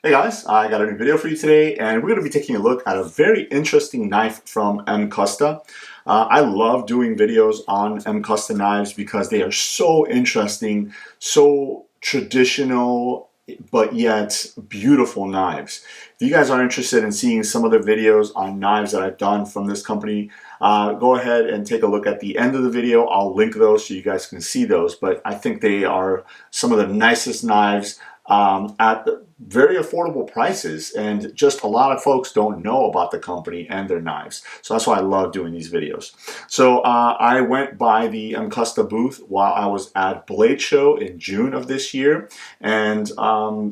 Hey guys, I got a new video for you today, and we're going to be taking a look at a very interesting knife from Mcusta. I love doing videos on Mcusta knives because they are so interesting, so traditional, but yet beautiful knives. If you guys are interested in seeing some of the videos on knives that I've done from this company, go ahead and take a look at the end of the video. I'll link those so you guys can see those, but I think they are some of the nicest knives at very affordable prices, and just a lot of folks don't know about the company and their knives. So that's why I love doing these videos. So I went by the Mcusta booth while I was at Blade Show in June of this year, and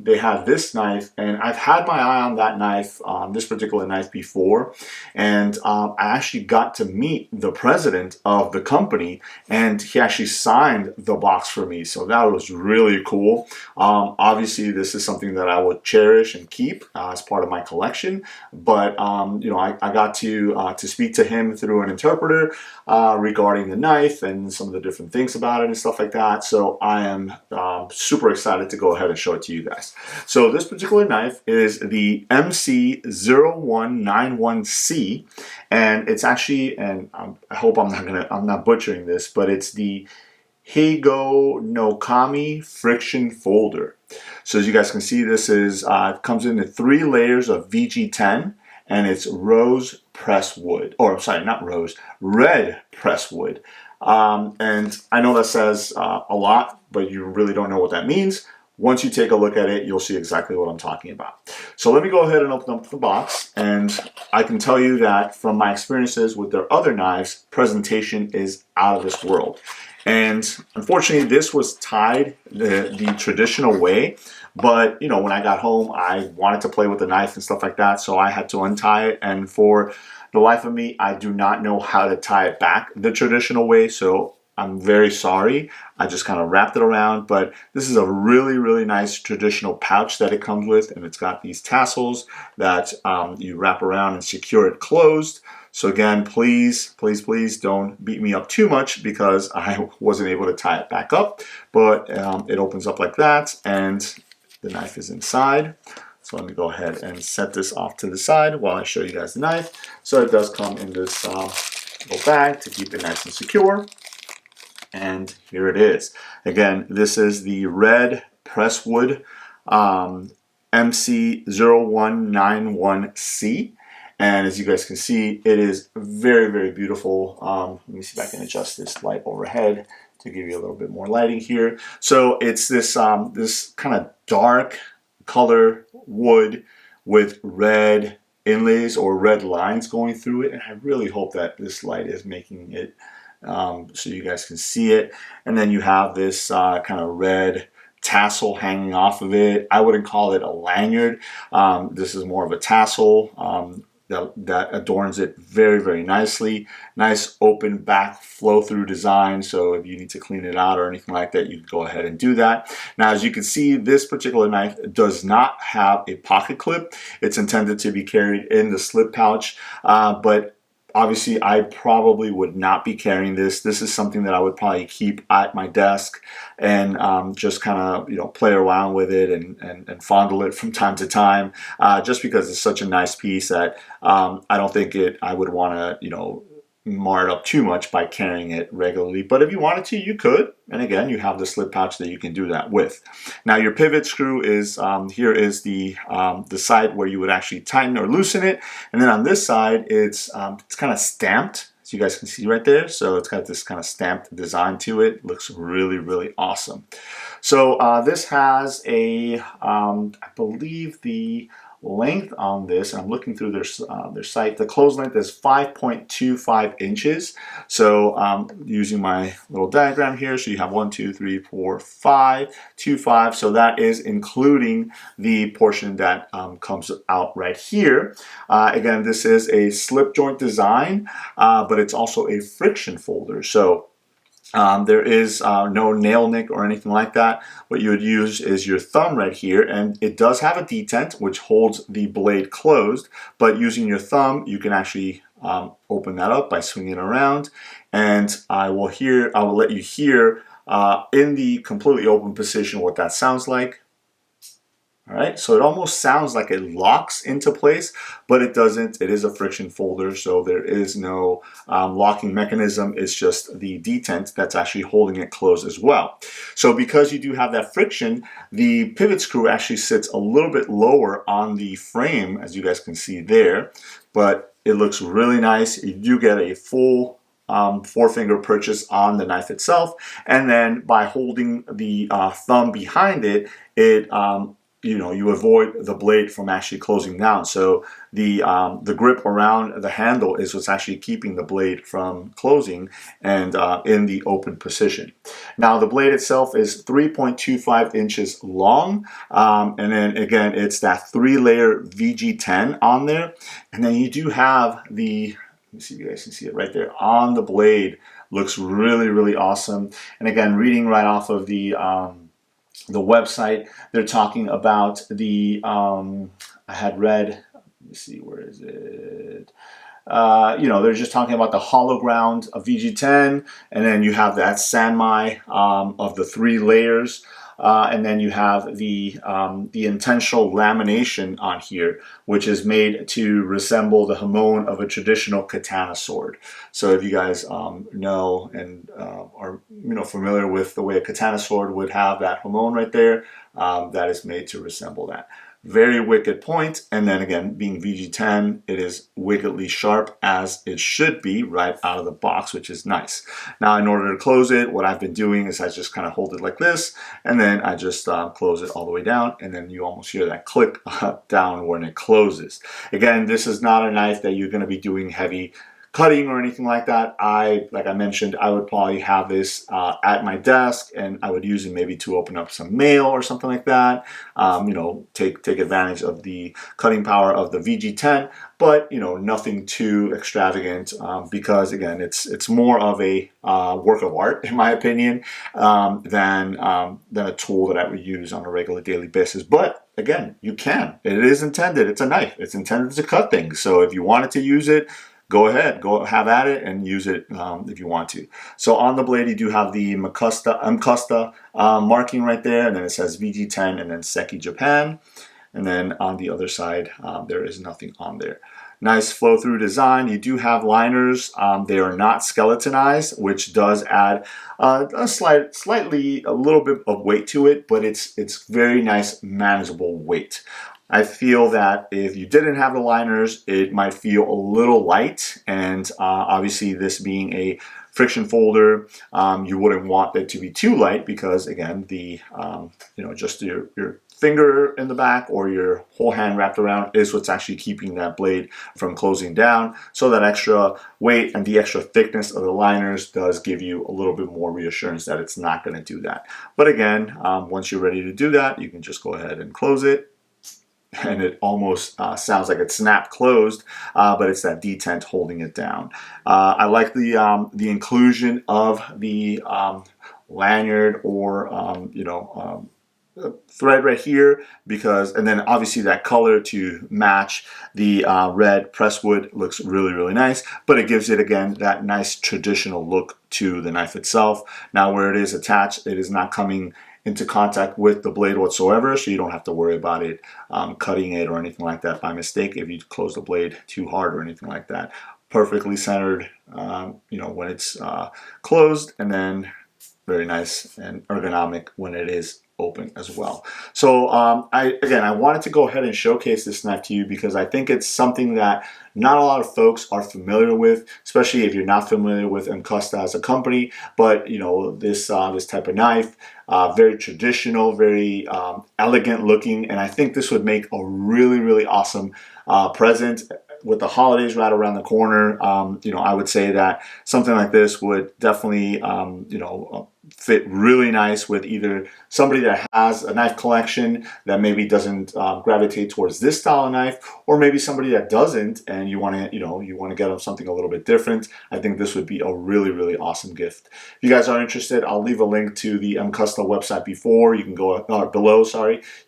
they had this knife, and I've had my eye on that knife, this particular knife before, and I actually got to meet the president of the company, and he actually signed the box for me, so that was really cool. Obviously, this is something that I would cherish and keep as part of my collection. But you know, I got to speak to him through an interpreter regarding the knife and some of the different things about it and stuff like that. So I am super excited to go ahead and show it to you guys. So this particular knife is the MC-0191C, and it's actually, and I hope I'm not butchering this, but it's the Ergonomics friction folder. So as you guys can see, this is comes in 3 layers of VG-10, and it's rose press wood, or sorry, not rose, red press wood. And I know that says a lot, but you really don't know what that means. Once you take a look at it, you'll see exactly what I'm talking about. So let me go ahead and open up the box, and I can tell you that from my experiences with their other knives, presentation is out of this world. And unfortunately, this was tied the traditional way, but you know, when I got home, I wanted to play with the knife and stuff like that, so I had to untie it, and for the life of me, I do not know how to tie it back the traditional way, so I'm very sorry. I just kind of wrapped it around, but this is a really, really nice traditional pouch that it comes with, and it's got these tassels that you wrap around and secure it closed. So again, please, please, please don't beat me up too much because I wasn't able to tie it back up, but it opens up like that, and the knife is inside. So let me go ahead and set this off to the side while I show you guys the knife. So it does come in this little bag to keep it nice and secure. And here it is. Again, this is the red presswood MC-0191C. And as you guys can see, it is very, very beautiful. Let me see if I can adjust this light overhead to give you a little bit more lighting here. So it's this, this kind of dark color wood with red inlays or red lines going through it. And I really hope that this light is making it so you guys can see it. And then you have this kind of red tassel hanging off of it. I wouldn't call it a lanyard. This is more of a tassel that adorns it very, very nicely. Nice open back flow through design, so if you need to clean it out or anything like that, you can go ahead and do that. Now, as you can see, this particular knife does not have a pocket clip. It's intended to be carried in the slip pouch, but obviously, I probably would not be carrying this. This is something that I would probably keep at my desk and just kind of, you know, play around with it and fondle it from time to time, just because it's such a nice piece that I don't think I would want to, you know, mar it up too much by carrying it regularly. But if you wanted to, you could. And again, you have the slip pouch that you can do that with. Now, your pivot screw is, here is the side where you would actually tighten or loosen it. And then on this side, it's kind of stamped, as you guys can see right there. So it's got this kind of stamped design to it. Looks really, really awesome. So this has a, I believe the length on this, I'm looking through their site, the close length is 5.25 inches. So using my little diagram here, so you have 1, 2, 3, 4, 5, 2, 5. So that is including the portion that comes out right here. Again, this is a slip joint design, but it's also a friction folder. So there is no nail nick or anything like that. What you would use is your thumb right here, and it does have a detent which holds the blade closed, but using your thumb you can actually open that up by swinging it around, and I will let you hear in the completely open position what that sounds like. All right, so it almost sounds like it locks into place, but it doesn't. It is a friction folder, so there is no locking mechanism. It's just the detent that's actually holding it closed as well. So because you do have that friction, the pivot screw actually sits a little bit lower on the frame, as you guys can see there, but it looks really nice. You do get a full four-finger purchase on the knife itself, and then by holding the thumb behind it, you avoid the blade from actually closing down. So the grip around the handle is what's actually keeping the blade from closing and in the open position. Now the blade itself is 3.25 inches long, and then again it's that 3-layer VG-10 on there, and then you do have the, let me see if you guys can see it right there on the blade. Looks really, really awesome. And again, reading right off of the website, they're talking about the, I had read, let me see, where is it? They're just talking about the hollow ground of VG-10, and then you have that sanmai of the 3 layers. And then you have the intentional lamination on here, which is made to resemble the hamon of a traditional katana sword. So if you guys know and are familiar with the way a katana sword would have that hamon right there, that is made to resemble that. Very wicked point, and then again, being VG-10, it is wickedly sharp as it should be right out of the box, which is nice. Now, in order to close it, what I've been doing is I just kind of hold it like this, and then I just close it all the way down, and then you almost hear that click down when it closes. Again, this is not a knife that you're going to be doing heavy cutting or anything like that. Like I mentioned, I would probably have this at my desk, and I would use it maybe to open up some mail or something like that. Take advantage of the cutting power of the VG-10, but nothing too extravagant because again, it's more of a work of art in my opinion than a tool that I would use on a regular daily basis. But again, you can. It is intended. It's a knife. It's intended to cut things. So if you wanted to use it, go ahead, go have at it and use it if you want to. So on the blade, you do have the Mcusta marking right there, and then it says VG-10 and then Seki Japan. And then on the other side, there is nothing on there. Nice flow-through design. You do have liners. They are not skeletonized, which does add a little bit of weight to it, but it's very nice, manageable weight. I feel that if you didn't have the liners, it might feel a little light, and obviously this being a friction folder, you wouldn't want it to be too light because again, the just your finger in the back or your whole hand wrapped around is what's actually keeping that blade from closing down. So that extra weight and the extra thickness of the liners does give you a little bit more reassurance that it's not going to do that. But again, once you're ready to do that, you can just go ahead and close it. And it almost sounds like it's snap closed, but it's that detent holding it down. I like the inclusion of the lanyard or thread right here and then obviously that color to match the red presswood looks really, really nice, but it gives it again that nice traditional look to the knife itself. Now where it is attached, it is not coming into contact with the blade whatsoever, so you don't have to worry about it cutting it or anything like that by mistake if you close the blade too hard or anything like that. Perfectly centered, when it's closed, and then very nice and ergonomic when it is open as well. So I wanted to go ahead and showcase this knife to you because I think it's something that not a lot of folks are familiar with, especially if you're not familiar with Mcusta as a company. But this type of knife, very traditional, very elegant looking, and I think this would make a really, really awesome present. With the holidays right around the corner, I would say that something like this would definitely, fit really nice with either somebody that has a knife collection that maybe doesn't gravitate towards this style of knife, or maybe somebody that doesn't, and you want to get them something a little bit different. I think this would be a really, really awesome gift. If you guys are interested, I'll leave a link to the Mcusta website below. You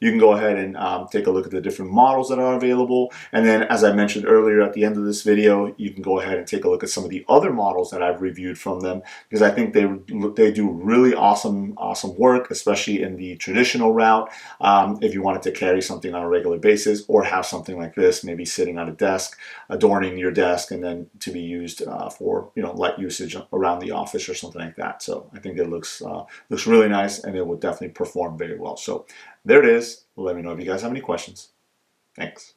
can go ahead and take a look at the different models that are available, and then as I mentioned earlier at the end of this video, you can go ahead and take a look at some of the other models that I've reviewed from them because I think they do really really awesome work, especially in the traditional route. If you wanted to carry something on a regular basis, or have something like this maybe sitting on a desk, adorning your desk, and then to be used for light usage around the office or something like that. So I think it looks really nice, and it will definitely perform very well. So there it is. Let me know if you guys have any questions. Thanks.